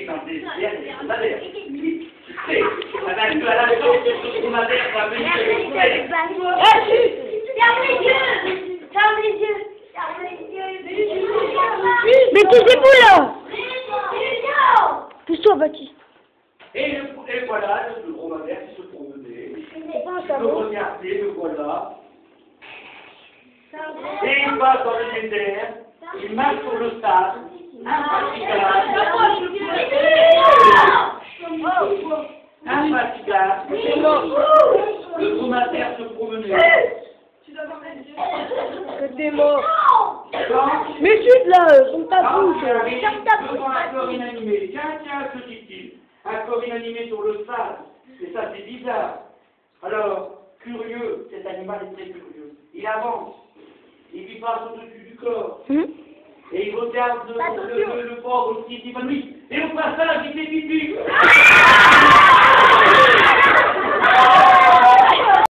c'est quand c'est dromadaire. La nature a la chance que ce dromadaire va venir se retrouver. Ferme les yeux. Ferme les yeux. Ferme les yeux. Mais taisez-vous là. Pousse-toi, Baptiste. Et voilà, le dromadaire qui se promenait. Le regardez, le voilà. Et il passe dans le désert, il marche sur le sable, infatigable, le dromadaire se promenait. T'es mort. Mais chute là, on t'a bouche. Devant un corps inanimé. Tiens, se dit-il. Un corps inanimé sur le sable. Et ça, c'est bizarre. Alors, curieux, cet animal est très curieux. Il avance. Il lui passe au-dessus du corps. Et il regarde le pauvre qui s'évanouit. Et au passage,